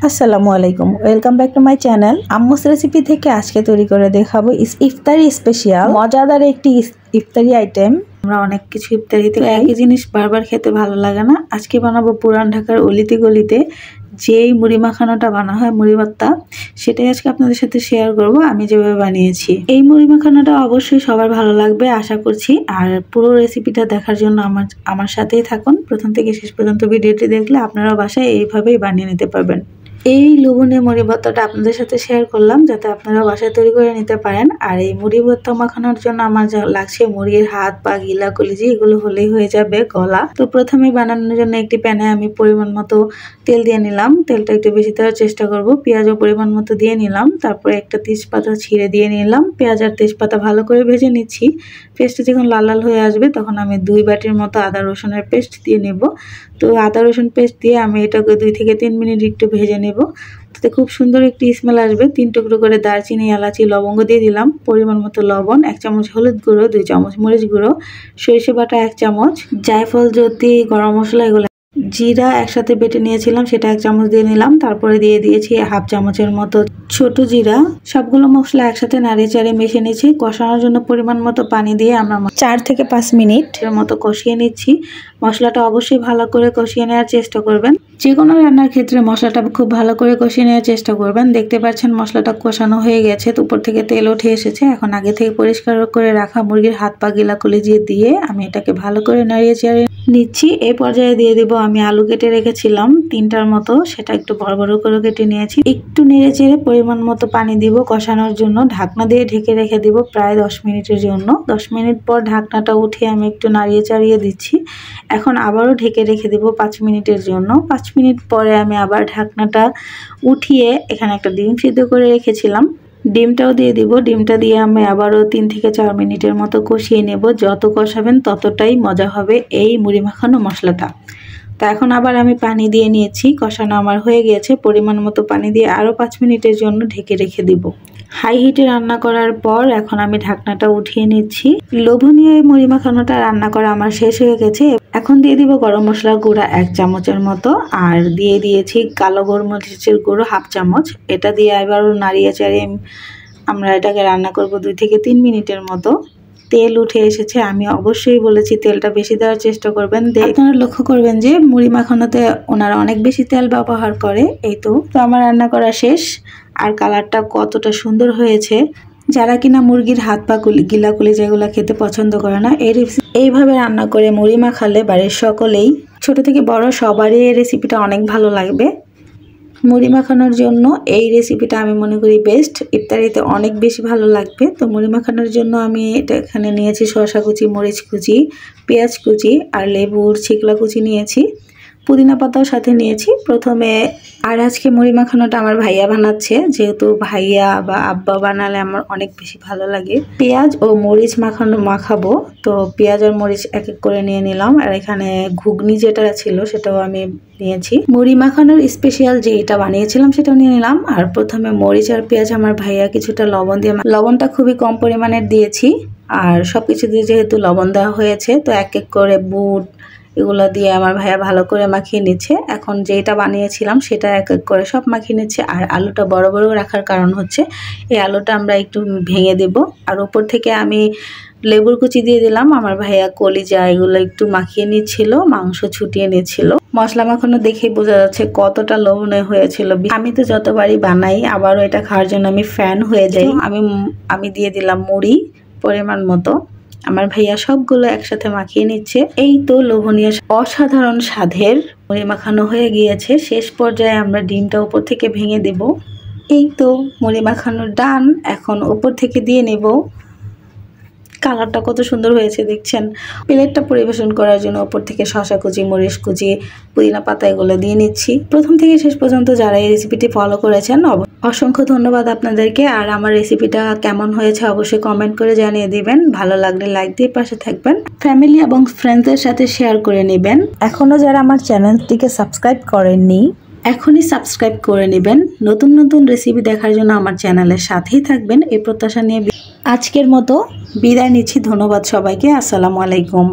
আসসালামু আলাইকুম, welcome back to my channel. আম্মুস রেসিপি থেকে আজকে তৈরি করে দেখাবো ইফতারি স্পেশাল মজাদার একটি ইফতারি আইটেম। আমরা অনেক কিছু ইফতারিতে একই জিনিস বারবার খেতে ভালো লাগে না। আজকে বানাবো পুরান ঢাকার অলিতে গলিতে যেই মুড়ি মাখানোটা বানা হয়, মুড়ি ভর্তা, সেটাই আজকে আপনাদের সাথে শেয়ার করব আমি যেভাবে বানিয়েছি। এই মুড়ি মাখানোটা অবশ্যই সবার ভালো লাগবে আশা করছি। আর পুরো রেসিপিটা দেখার জন্য আমার সাথেই থাকুন। প্রথম থেকে শেষ পর্যন্ত ভিডিওটি দেখলে আপনারাও বাসায় এইভাবেই বানিয়ে নিতে পারবেন। এই লোভনীয় মুড়ি ভর্তাটা আপনাদের সাথে শেয়ার করলাম যাতে আপনারা বাসায় তৈরি করে নিতে পারেন। আর এই মুড়ি ভর্তা মাখানোর জন্য আমার যা লাগছে, মুড়ির হাত পা গিলা কলিজি এগুলো হলেই হয়ে যাবে গলা। তো প্রথমে বানানোর জন্য একটি প্যানে আমি পরিমাণ মতো তেল দিয়ে নিলাম। তেলটা একটু বেশি দেওয়ার চেষ্টা করব। পেঁয়াজও পরিমাণ মতো দিয়ে নিলাম। তারপরে একটা তেজপাতা ছিঁড়ে দিয়ে নিলাম। পেঁয়াজ আর তেজপাতা ভালো করে ভেজে নিচ্ছি। পেস্টটা যখন লাল লাল হয়ে আসবে তখন আমি 2 বাটির মতো আদা রসুনের পেস্ট দিয়ে নেব। তো আদা রসুন পেস্ট দিয়ে আমি এটাকে 2 থেকে 3 মিনিট একটু ভেজে নেব। তাতে খুব সুন্দর একটি স্মেল আসবে। 3 টুকরো করে দারচিনি, এলাচি, লবঙ্গ দিয়ে দিলাম। পরিমাণ মতো লবণ, 1 চামচ হলুদ গুঁড়ো, 2 চামচ মরিচ গুঁড়ো, সরিষা বাটা 1 চামচ, জায়ফল, জ্যোতি, গরম মশলা, এগুলো, জিরা একসাথে বেটে নিয়েছিলাম সেটা 1 চামচ দিয়ে নিলাম। তারপরে দিয়ে দিয়েছি 1/2 চামচের মতো ছোট জিরা। সবগুলো মশলা একসাথে নাড়িয়ে চাড়িয়ে মিশিয়ে নিচ্ছি। কষানোর জন্য পরিমাণ মতো পানি দিয়ে আমরা 4 থেকে 5 মিনিটের মতো কষিয়ে নিচ্ছি। মশলাটা অবশ্যই ভালো করে কষিয়ে নেওয়ার চেষ্টা করবেন। যে কোনো রান্নার ক্ষেত্রে মশলাটা খুব ভালো করে কষিয়ে নেওয়ার চেষ্টা করবেন। দেখতে পাচ্ছেন মশলাটা কষানো হয়ে গেছে, তো উপর থেকে তেল উঠে এসেছে। এখন আগে থেকে পরিষ্কার করে রাখা মুরগির হাত পা গিলা কলিজি দিয়ে আমি এটাকে ভালো করে নাড়িয়ে চাড়িয়ে নিচ্ছি। এই পর্যায়ে দিয়ে দিব আমি আলু কেটে রেখেছিলাম 3টার মতো, সেটা একটু বড় বড় করে কেটে নিয়েছি। একটু নেড়ে চেড়ে পরিমাণ মতো পানি দিব কষানোর জন্য। ঢাকনা দিয়ে ঢেকে রেখে দিব প্রায় 10 মিনিটের জন্য। 10 মিনিট পর ঢাকনাটা উঠিয়ে আমি একটু নাড়িয়ে চাড়িয়ে দিচ্ছি। এখন আবারও ঢেকে রেখে দিব 5 মিনিটের জন্য। 5 মিনিট পরে আমি আবার ঢাকনাটা উঠিয়ে এখানে একটা ডিম সিদ্ধ করে রেখেছিলাম, ডিমটাও দিয়ে দিব। ডিমটা দিয়ে আমি আবারও 3 থেকে 4 মিনিটের মতো কষিয়ে নেব। যত কষাবেন ততটাই মজা হবে এই মুড়ি মাখানো মশলাটা। তো এখন আবার আমি পানি দিয়ে নিয়েছি। কষানো আমার হয়ে গিয়েছে। পরিমাণ মতো পানি দিয়ে আরও 5 মিনিটের জন্য ঢেকে রেখে দিব। হাই হিটে রান্না করার পর এখন আমি ঢাকনাটা উঠিয়ে নিচ্ছি। লোভনীয় এই মুড়ি মাখানোটা রান্না করা আমার শেষ হয়ে গেছে। এখন দিয়ে দিব গরম মশলার গুঁড়া 1 চামচের মতো, আর দিয়ে দিয়েছি কালো গোলমরিচের গুঁড়ো 1/2 চামচ। এটা দিয়ে আবারও নাড়িয়ে চাড়িয়ে আমরা এটাকে রান্না করব 2 থেকে 3 মিনিটের মতো। তেল উঠে এসেছে। আমি অবশ্যই বলেছি তেলটা বেশি দেওয়ার চেষ্টা করবেন। আপনারা লক্ষ্য করবেন যে মুড়ি মাখানোতে ওনারা অনেক বেশি তেল ব্যবহার করে। এই তো আমার রান্না করা শেষ। আর কালারটা কতটা সুন্দর হয়েছে। যারা কিনা মুরগির হাত পা গিলা কলি যেগুলো খেতে পছন্দ করে না, এইভাবে রান্না করে মুড়ি মাখালে বাড়ির সকলেই, ছোট থেকে বড়, সবারই এই রেসিপিটা অনেক ভালো লাগবে। মুড়ি মাখানোর জন্য এই রেসিপিটা আমি মনে করি বেস্ট। ইফতারিতে অনেক বেশি ভালো লাগবে। তো মুড়ি মাখানোর জন্য আমি এটা এখানে নিয়েছি শসা কুচি, মরিচ কুচি, পেঁয়াজ কুচি আর লেবুর ছিকলা কুচি নিয়েছি। পুদিনা পাতাও সাথে নিয়েছি প্রথমে। আর আজকে মুড়ি মাখানোটা আমার ভাইয়া বানাচ্ছে, যেহেতু ভাইয়া বা আব্বা বানালে আমার অনেক বেশি ভালো লাগে। পেঁয়াজ ও মরিচ মাখাবো, তো পেঁয়াজ আর মরিচ এক এক করে নিয়ে নিলাম। আর এখানে ঘুগনি যেটা ছিল সেটাও আমি নিয়েছি। মুড়ি মাখানোর স্পেশাল যে এটা বানিয়েছিলাম সেটাও নিয়ে নিলাম। আর প্রথমে মরিচ আর পেঁয়াজ আমার ভাইয়া কিছুটা লবণ দিয়ে, লবণটা খুবই কম পরিমাণের দিয়েছি। আর সবকিছু দিয়ে যেহেতু লবণ দেওয়া হয়েছে, তো এক এক করে বুট এগুলো দিয়ে আমার ভাইয়া ভালো করে মাখিয়ে নিচ্ছে। এখন যেটা বানিয়েছিলাম সেটা এক এক করে সব মাখিয়ে নিচ্ছে। আর আলুটা বড় বড় রাখার কারণ হচ্ছে এই আলুটা আমরা একটু ভেঙে দেব। আর উপর থেকে আমি লেবুর কুচি দিয়ে দিলাম। আমার ভাইয়া কলিজা এগুলো একটু মাখিয়ে নিচ্ছিল, মাংস ছুটিয়ে নিচ্ছিল। মশলা মাখানো দেখেই বোঝা যাচ্ছে কতটা লোভনীয় হয়েছিল। আমি তো যতবারই বানাই আবারও এটা খাওয়ার জন্য আমি ফ্যান হয়ে যাই। আমি দিয়ে দিলাম মুড়ি পরিমাণ মতো। আমার ভাইয়া সবগুলো একসাথে মাখিয়ে নিচ্ছে। এই তো লোভনীয় অসাধারণ স্বাদের মুড়ি মাখানো হয়ে গিয়েছে। শেষ পর্যায়ে আমরা ডিমটা উপর থেকে ভেঙে দেব। এই তো মুড়ি মাখানোর ডান। এখন উপর থেকে দিয়ে নেব। কালারটা কত সুন্দর হয়েছে দেখছেন। প্লেটটা পরিবেশন করার জন্য উপর থেকে শসা কুচি, মরিচ কুচি, পুদিনা পাতা এগুলো দিয়ে নিচ্ছি। প্রথম থেকে শেষ পর্যন্ত যারা এই রেসিপিটি ফলো করেছেন অসংখ্য ধন্যবাদ আপনাদেরকে। আর আমার রেসিপিটা কেমন হয়েছে অবশ্যই কমেন্ট করে জানিয়ে দিবেন। ভালো লাগলে লাইক দিয়ে পাশে থাকবেন। ফ্যামিলি এবং ফ্রেন্ডসদের সাথে শেয়ার করে নেবেন। এখনও যারা আমার চ্যানেলটিকে সাবস্ক্রাইব করেননি এখনই সাবস্ক্রাইব করে নেবেন। নতুন নতুন রেসিপি দেখার জন্য আমার চ্যানেলের সাথেই থাকবেন এই প্রত্যাশা নিয়ে আজকের মতো বিদায় নিচ্ছি। ধন্যবাদ সবাইকে। আসসালামু আলাইকুম।